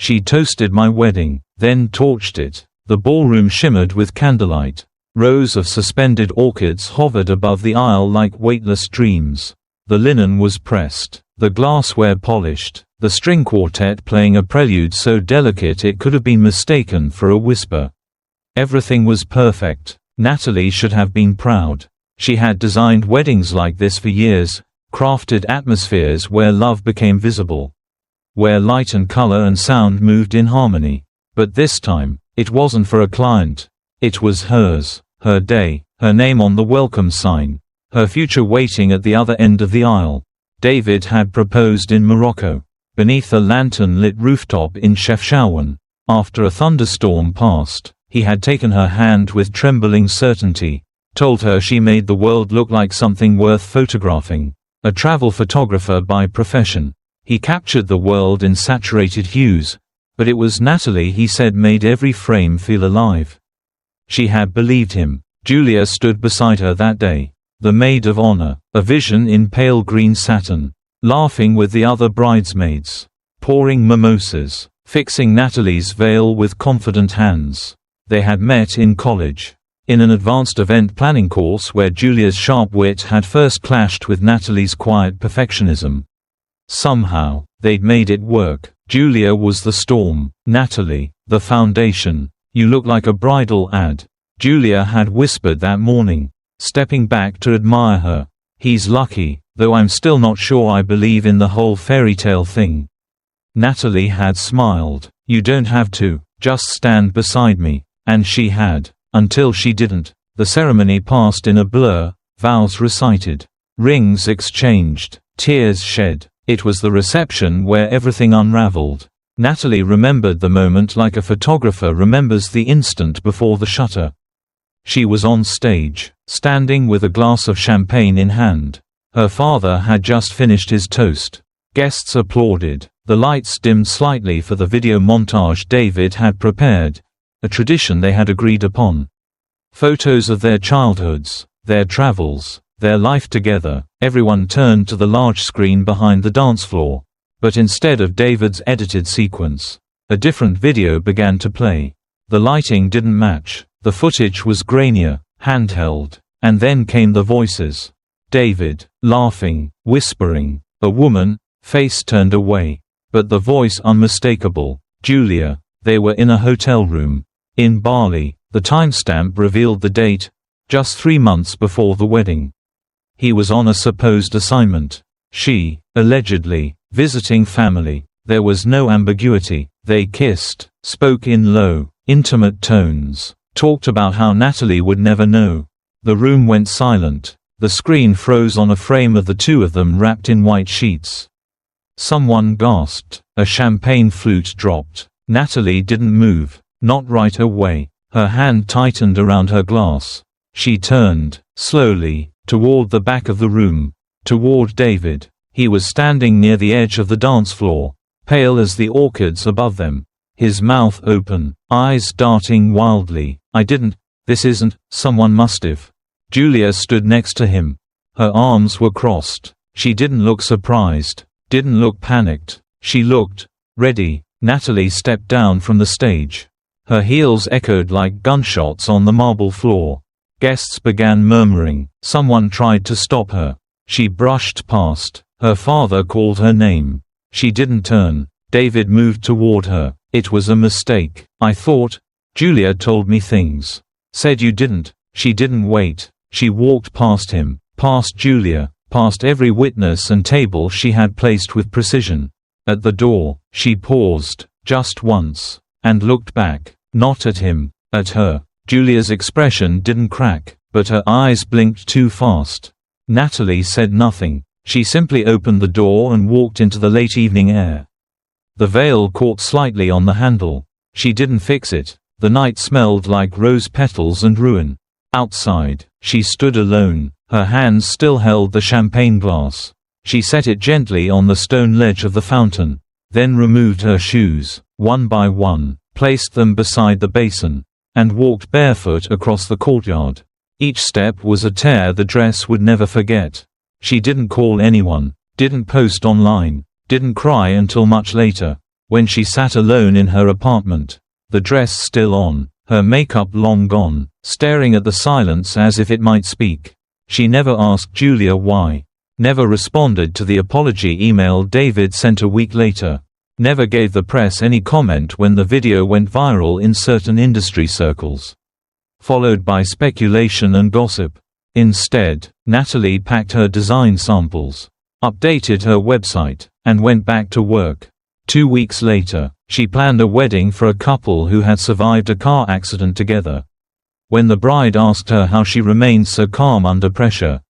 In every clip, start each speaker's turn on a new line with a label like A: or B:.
A: She toasted my wedding, then torched it. The ballroom shimmered with candlelight. Rows of suspended orchids hovered above the aisle like weightless dreams. The linen was pressed, the glassware polished, the string quartet playing a prelude so delicate it could have been mistaken for a whisper. Everything was perfect. Natalie should have been proud. She had designed weddings like this for years, crafted atmospheres where love became visible, where light and color and sound moved in harmony. But this time, it wasn't for a client. It was hers, her day, her name on the welcome sign, her future waiting at the other end of the aisle. David had proposed in Morocco, beneath a lantern-lit rooftop in Chefchaouen. After a thunderstorm passed, he had taken her hand with trembling certainty, told her she made the world look like something worth photographing. A travel photographer by profession, he captured the world in saturated hues, but it was Natalie he said made every frame feel alive. She had believed him. Julia stood beside her that day, the maid of honor, a vision in pale green satin, laughing with the other bridesmaids, pouring mimosas, fixing Natalie's veil with confident hands. They had met in college, in an advanced event planning course where Julia's sharp wit had first clashed with Natalie's quiet perfectionism. Somehow, they'd made it work. Julia was the storm, Natalie, the foundation. "You look like a bridal ad," Julia had whispered that morning, stepping back to admire her. "He's lucky, though I'm still not sure I believe in the whole fairy tale thing." Natalie had smiled. "You don't have to, just stand beside me." And she had, until she didn't. The ceremony passed in a blur, vows recited, rings exchanged, tears shed. It was the reception where everything unraveled. Natalie remembered the moment like a photographer remembers the instant before the shutter. She was on stage, standing with a glass of champagne in hand. Her father had just finished his toast. Guests applauded. The lights dimmed slightly for the video montage David had prepared, a tradition they had agreed upon. Photos of their childhoods, their travels, their life together. Everyone turned to the large screen behind the dance floor. But instead of David's edited sequence, a different video began to play. The lighting didn't match. The footage was grainier, handheld. And then came the voices. David, laughing, whispering. A woman, face turned away. But the voice unmistakable. Julia. They were in a hotel room. In Bali. The timestamp revealed the date. Just 3 months before the wedding. He was on a supposed assignment. She, allegedly, visiting family. There was no ambiguity. They kissed, spoke in low, intimate tones, talked about how Natalie would never know. The room went silent. The screen froze on a frame of the two of them wrapped in white sheets. Someone gasped. A champagne flute dropped. Natalie didn't move. Not right away. Her hand tightened around her glass. She turned, slowly, toward the back of the room. Toward David. He was standing near the edge of the dance floor, pale as the orchids above them. His mouth open, eyes darting wildly. "I didn't. This isn't. Someone must have." Julia stood next to him. Her arms were crossed. She didn't look surprised. Didn't look panicked. She looked ready. Natalie stepped down from the stage. Her heels echoed like gunshots on the marble floor. Guests began murmuring. Someone tried to stop her. She brushed past. Her father called her name. She didn't turn. David moved toward her. "It was a mistake. I thought. Julia told me things. Said you didn't." She didn't wait. She walked past him, past Julia, past every witness and table she had placed with precision. At the door, she paused, just once, and looked back, not at him, at her. Julia's expression didn't crack, but her eyes blinked too fast. Natalie said nothing. She simply opened the door and walked into the late evening air. The veil caught slightly on the handle. She didn't fix it. The night smelled like rose petals and ruin. Outside, she stood alone. Her hands still held the champagne glass. She set it gently on the stone ledge of the fountain, then removed her shoes, one by one, placed them beside the basin, and walked barefoot across the courtyard. Each step was a tear the dress would never forget. She didn't call anyone, didn't post online, didn't cry until much later. When she sat alone in her apartment, the dress still on, her makeup long gone, staring at the silence as if it might speak. She never asked Julia why. Never responded to the apology email David sent a week later. Never gave the press any comment when the video went viral in certain industry circles. Followed by speculation and gossip. Instead, Natalie packed her design samples, updated her website, and went back to work. 2 weeks later, she planned a wedding for a couple who had survived a car accident together. When the bride asked her how she remained so calm under pressure,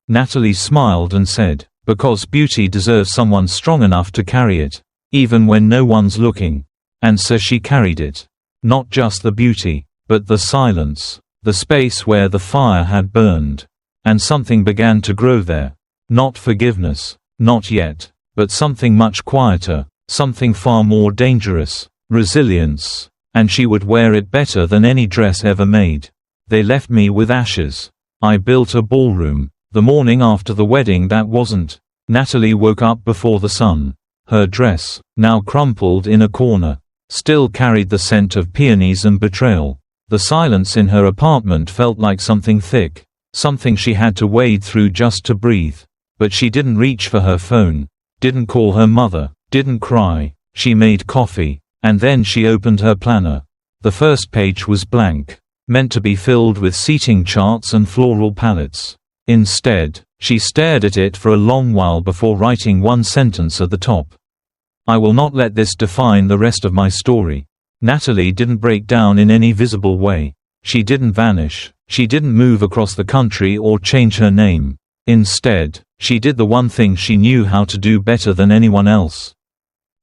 A: Natalie smiled and said, "Because beauty deserves someone strong enough to carry it, even when no one's looking." And so she carried it. Not just the beauty, but the silence, the space where the fire had burned. And something began to grow there. Not forgiveness, not yet, but something much quieter, something far more dangerous, resilience. And she would wear it better than any dress ever made. They left me with ashes. I built a ballroom. The morning after the wedding that wasn't. Natalie woke up before the sun. Her dress, now crumpled in a corner, still carried the scent of peonies and betrayal. The silence in her apartment felt like something thick, something she had to wade through just to breathe. But she didn't reach for her phone, didn't call her mother, didn't cry. She made coffee, and then she opened her planner. The first page was blank, meant to be filled with seating charts and floral palettes. Instead, she stared at it for a long while before writing one sentence at the top. "I will not let this define the rest of my story." Natalie didn't break down in any visible way. She didn't vanish. She didn't move across the country or change her name. Instead, she did the one thing she knew how to do better than anyone else.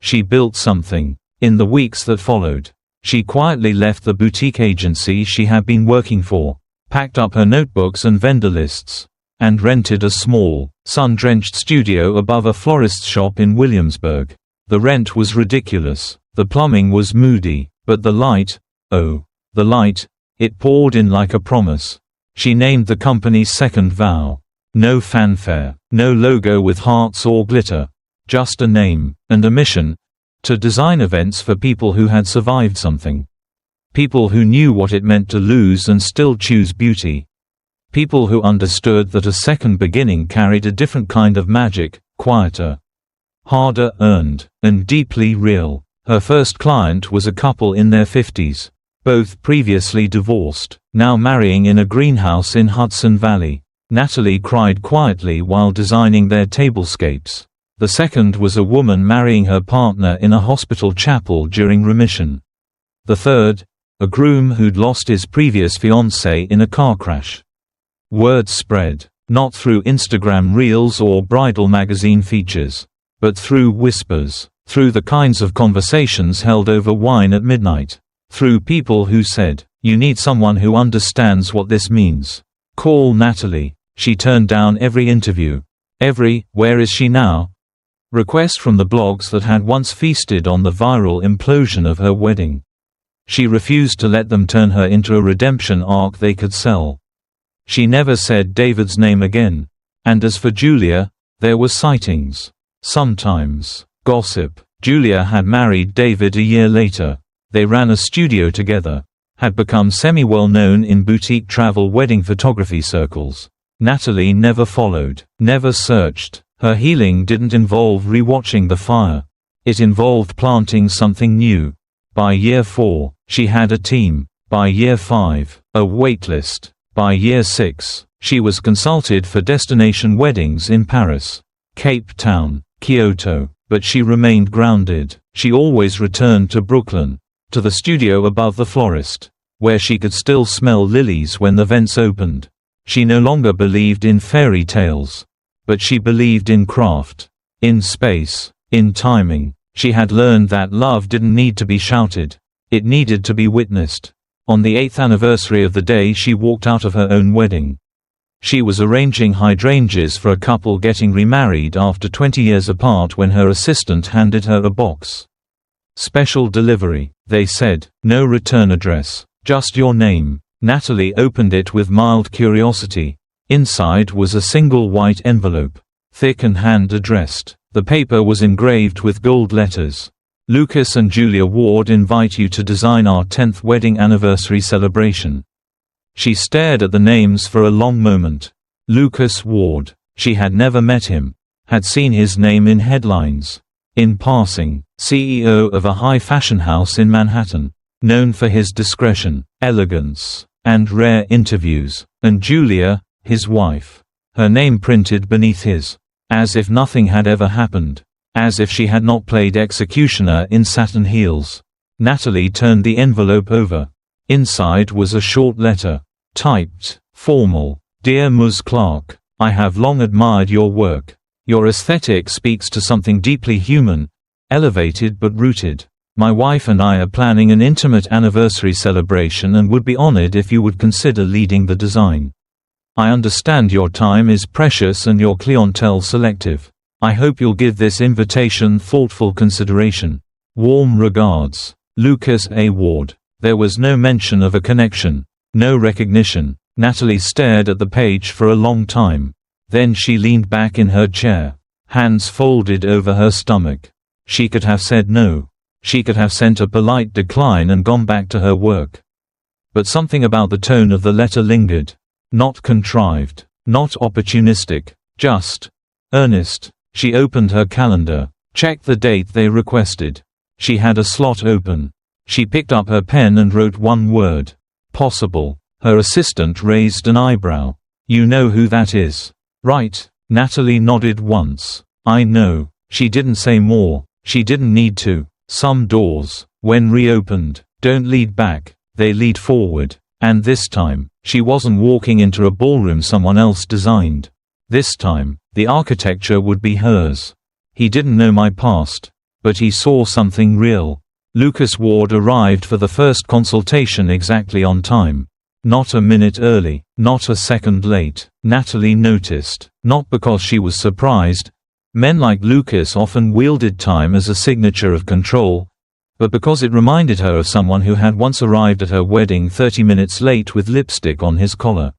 A: She built something. In the weeks that followed, she quietly left the boutique agency she had been working for, packed up her notebooks and vendor lists, and rented a small, sun-drenched studio above a florist's shop in Williamsburg. The rent was ridiculous, the plumbing was moody, but the light, oh, the light, it poured in like a promise. She named the company's second vow. No fanfare, no logo with hearts or glitter. Just a name, and a mission, to design events for people who had survived something. People who knew what it meant to lose and still choose beauty. People who understood that a second beginning carried a different kind of magic, quieter, harder earned, and deeply real. Her first client was a couple in their 50s, both previously divorced, now marrying in a greenhouse in Hudson Valley. Natalie cried quietly while designing their tablescapes. The second was a woman marrying her partner in a hospital chapel during remission. The third, a groom who'd lost his previous fiancée in a car crash. Word spread, not through Instagram reels or bridal magazine features, but through whispers, through the kinds of conversations held over wine at midnight, through people who said, "You need someone who understands what this means. Call Natalie." She turned down every interview, every "where is she now?" request from the blogs that had once feasted on the viral implosion of her wedding. She refused to let them turn her into a redemption arc they could sell. She never said David's name again. And as for Julia, there were sightings. Sometimes. Gossip. Julia had married David a year later. They ran a studio together. Had become semi-well known in boutique travel wedding photography circles. Natalie never followed. Never searched. Her healing didn't involve rewatching the fire. It involved planting something new. By year 4, she had a team. By year 5, a waitlist. By year 6, she was consulted for destination weddings in Paris, Cape Town, Kyoto, but she remained grounded. She always returned to Brooklyn, to the studio above the florist, where she could still smell lilies when the vents opened. She no longer believed in fairy tales, but she believed in craft, in space, in timing. She had learned that love didn't need to be shouted. It needed to be witnessed. On the 8th anniversary of the day she walked out of her own wedding. She was arranging hydrangeas for a couple getting remarried after 20 years apart when her assistant handed her a box. "Special delivery," they said, "no return address, just your name." Natalie opened it with mild curiosity. Inside was a single white envelope, thick and hand-addressed. The paper was engraved with gold letters. Lucas and Julia Ward invite you to design our 10th wedding anniversary celebration. She stared at the names for a long moment. Lucas Ward. She had never met him. Had seen his name in headlines. In passing, CEO of a high fashion house in Manhattan. Known for his discretion, elegance, and rare interviews. And Julia, his wife. Her name printed beneath his. As if nothing had ever happened. As if she had not played executioner in satin heels. Natalie turned the envelope over. Inside was a short letter. Typed, formal. Dear Ms. Clark, I have long admired your work. Your aesthetic speaks to something deeply human, elevated but rooted. My wife and I are planning an intimate anniversary celebration and would be honored if you would consider leading the design. I understand your time is precious and your clientele selective. I hope you'll give this invitation thoughtful consideration. Warm regards. Lucas A. Ward. There was no mention of a connection. No recognition. Natalie stared at the page for a long time. Then she leaned back in her chair. Hands folded over her stomach. She could have said no. She could have sent a polite decline and gone back to her work. But something about the tone of the letter lingered. Not contrived. Not opportunistic. Just earnest. She opened her calendar. Checked the date they requested. She had a slot open. She picked up her pen and wrote one word. Possible. Her assistant raised an eyebrow. You know who that is. Right. Natalie nodded once. I know. She didn't say more. She didn't need to. Some doors, when reopened, don't lead back, they lead forward. And this time, she wasn't walking into a ballroom someone else designed. This time, the architecture would be hers. He didn't know my past. But he saw something real. Lucas Ward arrived for the first consultation exactly on time. Not a minute early, not a second late, Natalie noticed. Not because she was surprised. Men like Lucas often wielded time as a signature of control, but because it reminded her of someone who had once arrived at her wedding 30 minutes late with lipstick on his collar.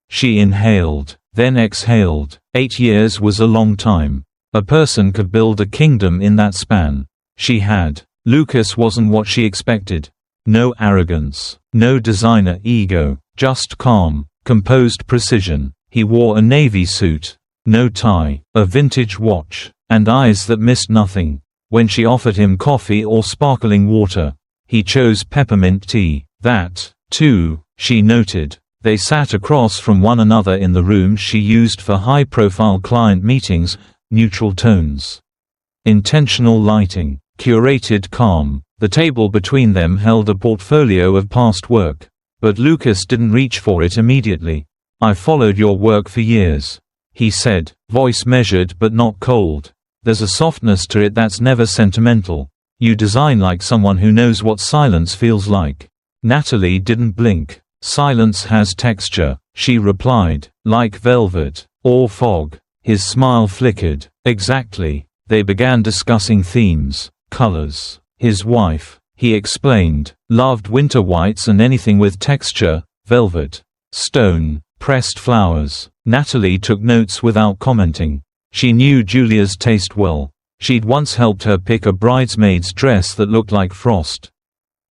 A: She inhaled, then exhaled. 8 years was a long time. A person could build a kingdom in that span. She had. Lucas wasn't what she expected. No arrogance, no designer ego, just calm, composed precision. He wore a navy suit. No tie, a vintage watch, and eyes that missed nothing. When she offered him coffee or sparkling water, he chose peppermint tea. That, too, she noted. They sat across from one another in the room she used for high-profile client meetings, neutral tones. Intentional lighting, curated calm. The table between them held a portfolio of past work. But Lucas didn't reach for it immediately. I've followed your work for years. He said, voice measured but not cold. There's a softness to it that's never sentimental. You design like someone who knows what silence feels like. Natalie didn't blink. Silence has texture, she replied, like velvet, or fog. His smile flickered. Exactly. They began discussing themes, colors. His wife, he explained, loved winter whites and anything with texture, velvet, stone, pressed flowers. Natalie took notes without commenting. She knew Julia's taste well. She'd once helped her pick a bridesmaid's dress that looked like frost.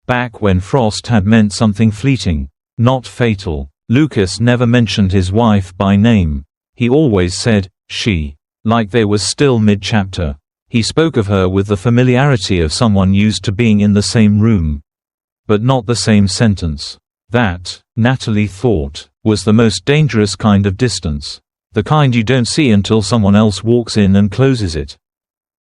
A: Back when frost had meant something fleeting, not fatal. Lucas never mentioned his wife by name. He always said, she, like they were still mid-chapter. He spoke of her with the familiarity of someone used to being in the same room. But not the same sentence. That, Natalie thought, was the most dangerous kind of distance. The kind you don't see until someone else walks in and closes it.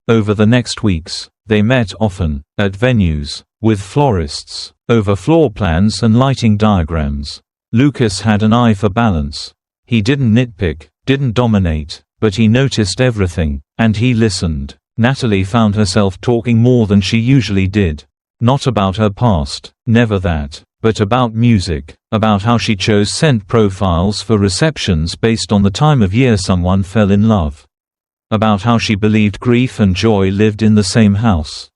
A: Over the next weeks, they met often, at venues, with florists, over floor plans and lighting diagrams. Lucas had an eye for balance. He didn't nitpick, didn't dominate, but he noticed everything, and he listened. Natalie found herself talking more than she usually did. Not about her past, never that. But about music, about how she chose scent profiles for receptions based on the time of year someone fell in love. About how she believed grief and joy lived in the same house.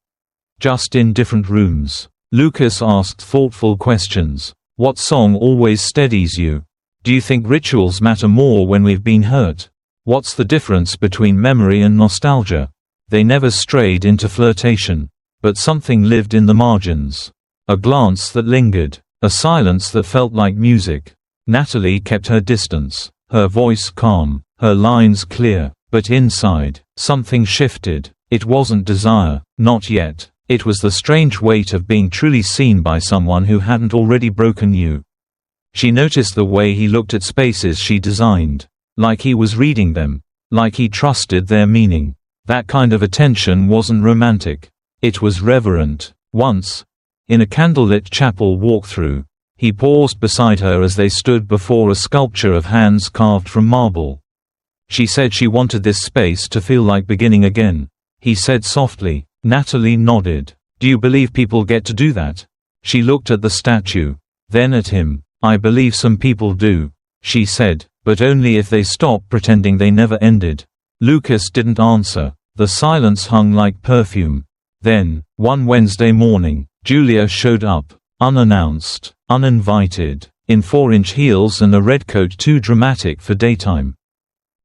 A: Just in different rooms. Lucas asked thoughtful questions. What song always steadies you? Do you think rituals matter more when we've been hurt? What's the difference between memory and nostalgia? They never strayed into flirtation. But something lived in the margins. A glance that lingered. A silence that felt like music. Natalie kept her distance, her voice calm, her lines clear, but inside, something shifted. It wasn't desire, not yet. It was the strange weight of being truly seen by someone who hadn't already broken you. She noticed the way he looked at spaces she designed. Like he was reading them. Like he trusted their meaning. That kind of attention wasn't romantic. It was reverent. Once, in a candlelit chapel walkthrough, he paused beside her as they stood before a sculpture of hands carved from marble. She said she wanted this space to feel like beginning again. He said softly. Natalie nodded. Do you believe people get to do that? She looked at the statue. Then at him. I believe some people do, she said, but only if they stop pretending they never ended. Lucas didn't answer. The silence hung like perfume. Then, one Wednesday morning, Julia showed up, unannounced, uninvited, in 4-inch heels and a red coat too dramatic for daytime.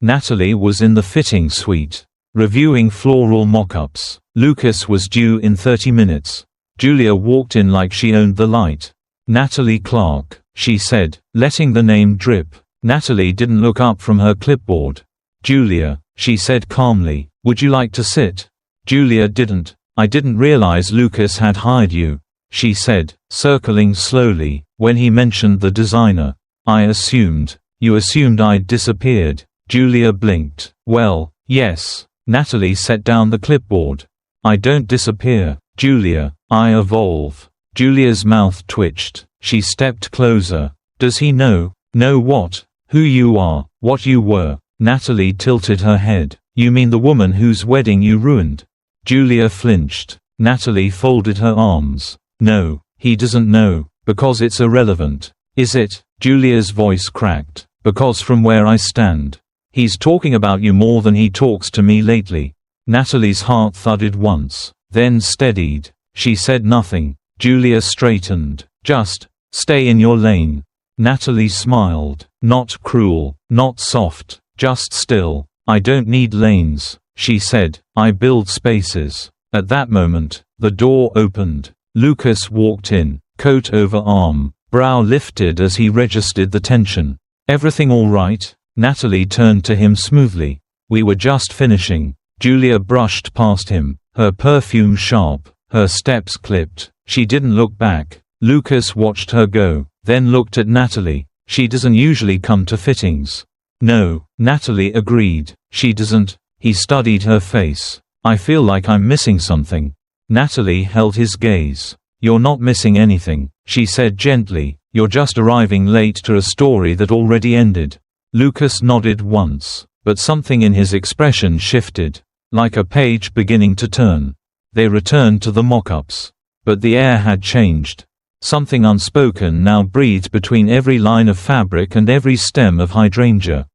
A: Natalie was in the fitting suite, reviewing floral mock-ups. Lucas was due in 30 minutes. Julia walked in like she owned the light. Natalie Clark, she said, letting the name drip. Natalie didn't look up from her clipboard. Julia, she said calmly, would you like to sit? Julia didn't. I didn't realize Lucas had hired you, she said, circling slowly, when he mentioned the designer. I assumed. You assumed I'd disappeared. Julia blinked. Well, yes. Natalie set down the clipboard. I don't disappear, Julia, I evolve. Julia's mouth twitched. She stepped closer. Does he know? Know what? Who you are, what you were. Natalie tilted her head. You mean the woman whose wedding you ruined? Julia flinched. Natalie folded her arms. No, he doesn't know, because it's irrelevant. Is it? Julia's voice cracked. Because from where I stand, he's talking about you more than he talks to me lately. Natalie's heart thudded once, then steadied. She said nothing. Julia straightened. Just, stay in your lane. Natalie smiled. Not cruel, not soft, just still. I don't need lanes, she said. I build spaces. At that moment, the door opened. Lucas walked in, coat over arm, brow lifted as he registered the tension. Everything all right? Natalie turned to him smoothly. We were just finishing. Julia brushed past him, her perfume sharp, her steps clipped. She didn't look back. Lucas watched her go, then looked at Natalie. She doesn't usually come to fittings. No, Natalie agreed. She doesn't. He studied her face. I feel like I'm missing something. Natalie held his gaze. You're not missing anything, she said gently. You're just arriving late to a story that already ended. Lucas nodded once, but something in his expression shifted, like a page beginning to turn. They returned to the mock-ups. But the air had changed. Something unspoken now breathed between every line of fabric and every stem of hydrangea.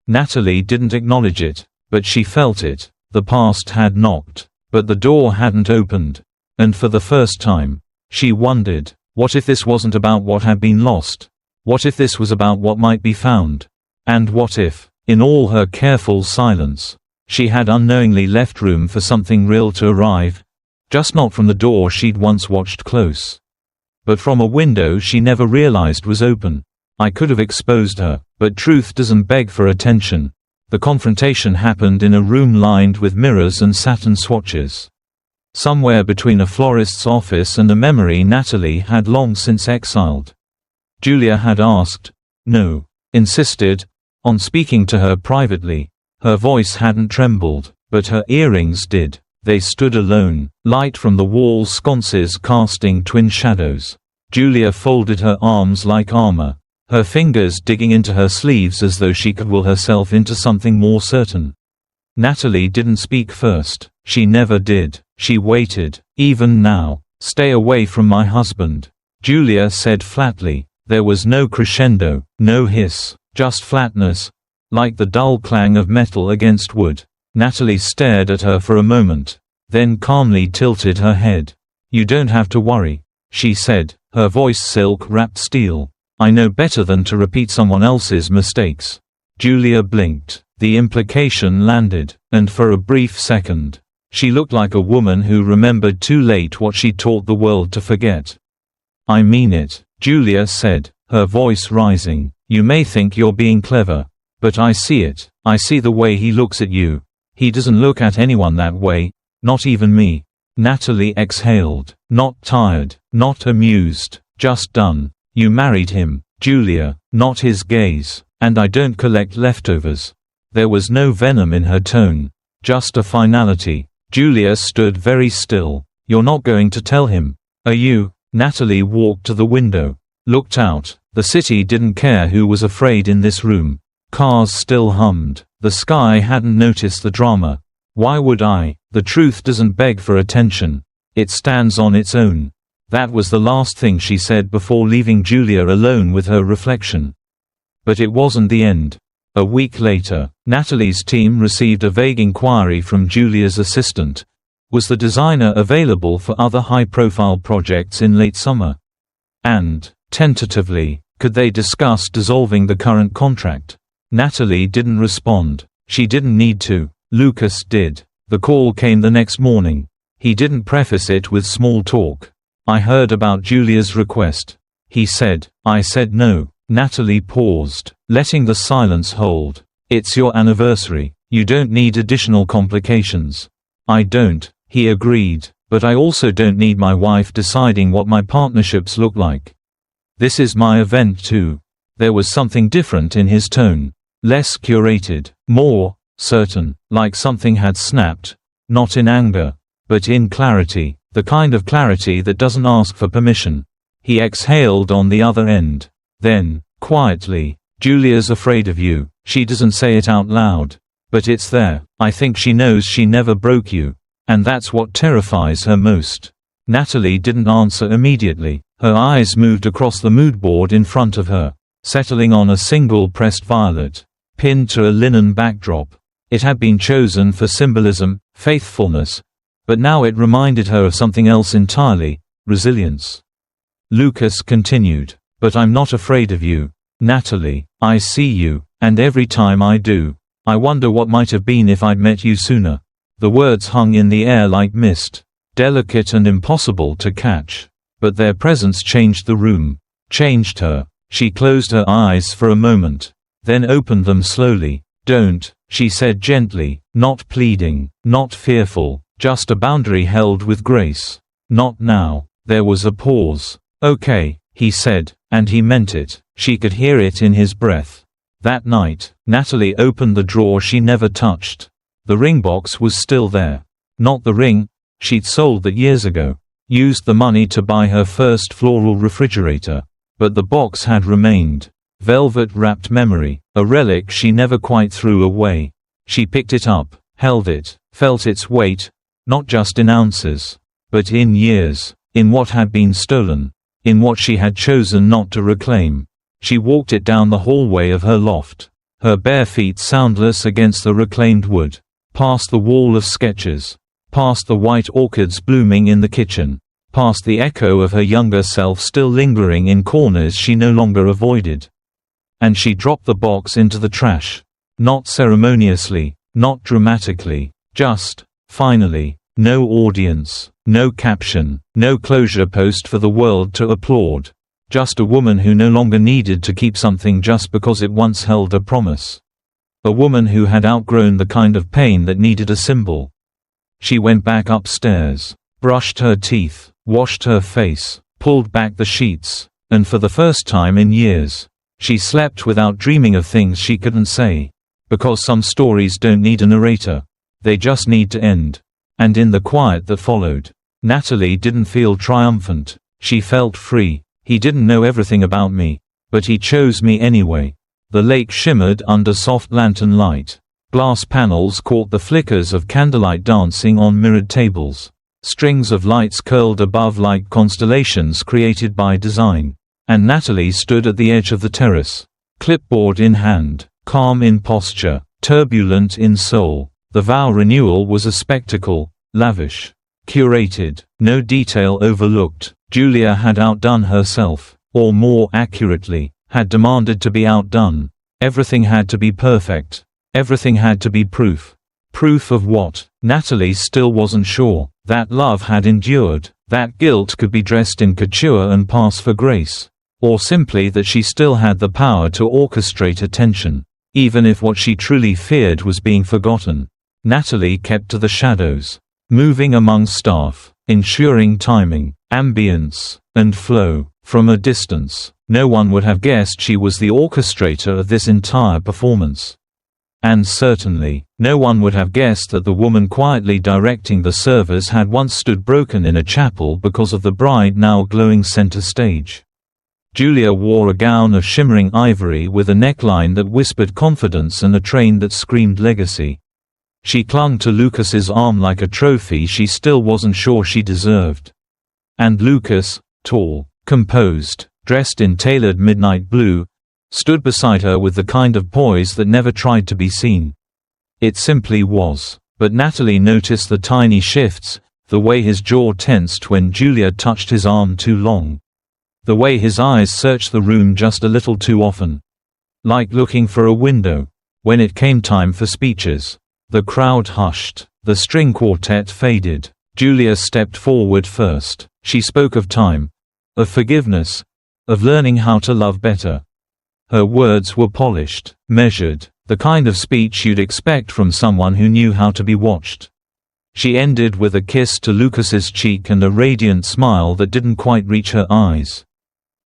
A: Natalie didn't acknowledge it, but she felt it. The past had knocked, but the door hadn't opened. And for the first time, she wondered, what if this wasn't about what had been lost? What if this was about what might be found? And what if, in all her careful silence, she had unknowingly left room for something real to arrive? Just not from the door she'd once watched close, but from a window she never realized was open. I could have exposed her, but truth doesn't beg for attention. The confrontation happened in a room lined with mirrors and satin swatches. Somewhere between a florist's office and a memory Natalie had long since exiled. Julia had asked, no, insisted, on speaking to her privately. Her voice hadn't trembled, but her earrings did. They stood alone, light from the wall sconces casting twin shadows. Julia folded her arms like armor, her fingers digging into her sleeves as though she could will herself into something more certain. Natalie didn't speak first. She never did. She waited. Even now. Stay away from my husband, Julia said flatly. There was no crescendo, no hiss, just flatness, like the dull clang of metal against wood. Natalie stared at her for a moment, then calmly tilted her head. You don't have to worry, she said, her voice silk-wrapped steel. I know better than to repeat someone else's mistakes. Julia blinked. The implication landed, and for a brief second, She looked like a woman who remembered too late what she taught the world to forget. "I mean it," Julia said, her voice rising. "You may think you're being clever. But I see it. I see the way he looks at you. He doesn't look at anyone that way, not even me." Natalie exhaled. Not tired, not amused, just done. "You married him, Julia, not his gaze. And I don't collect leftovers." There was no venom in her tone, just a finality. Julia stood very still. "You're not going to tell him, are you?" Natalie walked to the window, looked out. The city didn't care who was afraid in this room. Cars still hummed. The sky hadn't noticed the drama. "Why would I? The truth doesn't beg for attention. It stands on its own." That was the last thing she said before leaving Julia alone with her reflection. But it wasn't the end. A week later, Natalie's team received a vague inquiry from Julia's assistant. Was the designer available for other high-profile projects in late summer? And, tentatively, could they discuss dissolving the current contract? Natalie didn't respond. She didn't need to. Lucas did. The call came the next morning. He didn't preface it with small talk. "I heard about Julia's request," he said. "I said no." Natalie paused, letting the silence hold. "It's your anniversary. You don't need additional complications." "I don't," he agreed, "but I also don't need my wife deciding what my partnerships look like. This is my event too." There was something different in his tone. Less curated, more certain, like something had snapped. Not in anger, but in clarity, the kind of clarity that doesn't ask for permission. He exhaled on the other end. Then, quietly, "Julia's afraid of you. She doesn't say it out loud. But it's there. I think she knows she never broke you. And that's what terrifies her most." Natalie didn't answer immediately. Her eyes moved across the mood board in front of her, settling on a single pressed violet, pinned to a linen backdrop. It had been chosen for symbolism, faithfulness. But now it reminded her of something else entirely, resilience. Lucas continued. "But I'm not afraid of you, Natalie. I see you, and every time I do, I wonder what might have been if I'd met you sooner." The words hung in the air like mist, delicate and impossible to catch. But their presence changed the room, changed her. She closed her eyes for a moment, then opened them slowly. "Don't," she said gently, not pleading, not fearful, just a boundary held with grace. "Not now." There was a pause. "Okay," he said, and he meant it. She could hear it in his breath. That night, Natalie opened the drawer she never touched. The ring box was still there. Not the ring she'd sold that years ago. Used the money to buy her first floral refrigerator. But the box had remained. Velvet-wrapped memory, a relic she never quite threw away. She picked it up, held it, felt its weight, not just in ounces, but in years, in what had been stolen, in what she had chosen not to reclaim. She walked it down the hallway of her loft, her bare feet soundless against the reclaimed wood, past the wall of sketches, past the white orchids blooming in the kitchen, past the echo of her younger self still lingering in corners she no longer avoided. And she dropped the box into the trash. Not ceremoniously, not dramatically, just, finally. No audience, no caption, no closure post for the world to applaud. Just a woman who no longer needed to keep something just because it once held a promise. A woman who had outgrown the kind of pain that needed a symbol. She went back upstairs, brushed her teeth, washed her face, pulled back the sheets, and for the first time in years, she slept without dreaming of things she couldn't say. Because some stories don't need a narrator. They just need to end. And in the quiet that followed, Natalie didn't feel triumphant. She felt free. He didn't know everything about me, but he chose me anyway. The lake shimmered under soft lantern light. Glass panels caught the flickers of candlelight dancing on mirrored tables. Strings of lights curled above like constellations created by design. And Natalie stood at the edge of the terrace, clipboard in hand, calm in posture, turbulent in soul. The vow renewal was a spectacle, lavish, curated, no detail overlooked. Julia had outdone herself, or more accurately, had demanded to be outdone. Everything had to be perfect. Everything had to be proof. Proof of what? Natalie still wasn't sure. That love had endured, that guilt could be dressed in couture and pass for grace. Or simply that she still had the power to orchestrate attention, even if what she truly feared was being forgotten. Natalie kept to the shadows, moving among staff, ensuring timing, ambience, and flow. From a distance, no one would have guessed she was the orchestrator of this entire performance. And certainly, no one would have guessed that the woman quietly directing the servers had once stood broken in a chapel because of the bride now glowing center stage. Julia wore a gown of shimmering ivory with a neckline that whispered confidence and a train that screamed legacy. She clung to Lucas's arm like a trophy she still wasn't sure she deserved. And Lucas, tall, composed, dressed in tailored midnight blue, stood beside her with the kind of poise that never tried to be seen. It simply was. But Natalie noticed the tiny shifts, the way his jaw tensed when Julia touched his arm too long. The way his eyes searched the room just a little too often. Like looking for a window. When it came time for speeches, the crowd hushed, the string quartet faded. Julia stepped forward first. She spoke of time, of forgiveness, of learning how to love better. Her words were polished, measured, the kind of speech you'd expect from someone who knew how to be watched. She ended with a kiss to Lucas's cheek and a radiant smile that didn't quite reach her eyes.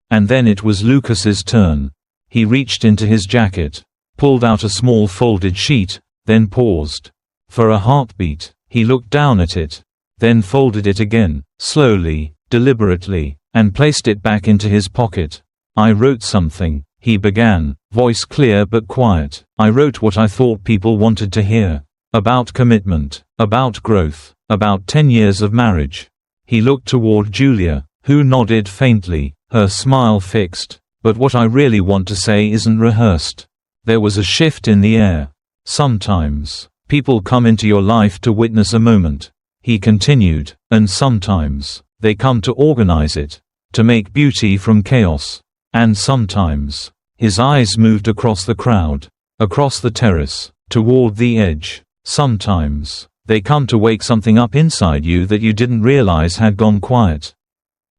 A: And then it was Lucas's turn. He reached into his jacket, pulled out a small folded sheet, then paused. For a heartbeat, he looked down at it, then folded it again, slowly, deliberately, and placed it back into his pocket. "I wrote something," he began, voice clear but quiet. "I wrote what I thought people wanted to hear. About commitment, about growth, about 10 years of marriage." He looked toward Julia, who nodded faintly, her smile fixed. "But what I really want to say isn't rehearsed." There was a shift in the air. "Sometimes, people come into your life to witness a moment," he continued, "and sometimes, they come to organize it, to make beauty from chaos. And sometimes," his eyes moved across the crowd, across the terrace, toward the edge, "sometimes, they come to wake something up inside you that you didn't realize had gone quiet."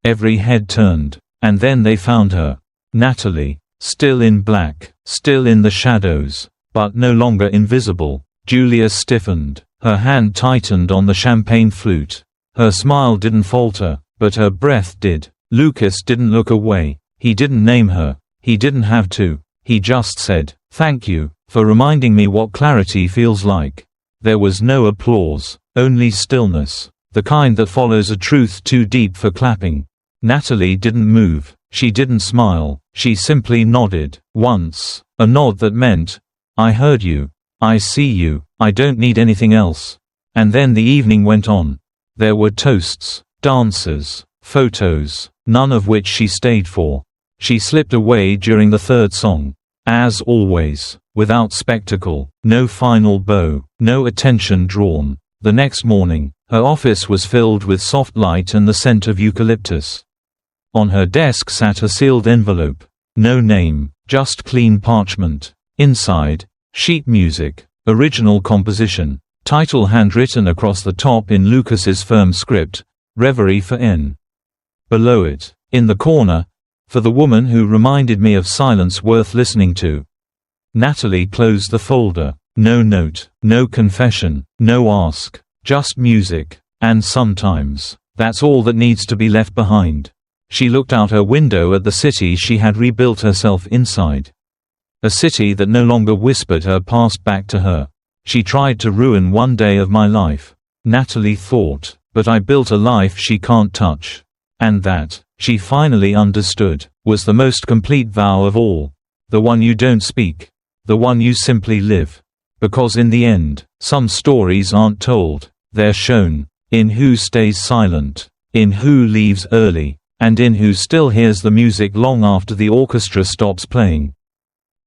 A: Every head turned. And then they found her. Natalie. Still in black, still in the shadows, but no longer invisible. Julia stiffened. Her hand tightened on the champagne flute. Her smile didn't falter, but her breath did. Lucas didn't look away. He didn't name her. He didn't have to. He just said, "Thank you, for reminding me what clarity feels like." There was no applause, only stillness. The kind that follows a truth too deep for clapping. Natalie didn't move. She didn't smile. She simply nodded. Once. A nod that meant, "I heard you. I see you. I don't need anything else." And then the evening went on. There were toasts, dances, photos, none of which she stayed for. She slipped away during the third song. As always, without spectacle, no final bow, no attention drawn. The next morning, her office was filled with soft light and the scent of eucalyptus. On her desk sat a sealed envelope. No name, just clean parchment. Inside, sheet music, original composition, title handwritten across the top in Lucas's firm script, Reverie for N. Below it, in the corner, "For the woman who reminded me of silence worth listening to." Natalie closed the folder. No note, no confession, no ask, just music. And sometimes, that's all that needs to be left behind. She looked out her window at the city she had rebuilt herself inside. A city that no longer whispered her past back to her. "She tried to ruin one day of my life," Natalie thought, "but I built a life she can't touch." And that, she finally understood, was the most complete vow of all. The one you don't speak. The one you simply live. Because in the end, some stories aren't told, they're shown. In who stays silent, in who leaves early, and in who still hears the music long after the orchestra stops playing.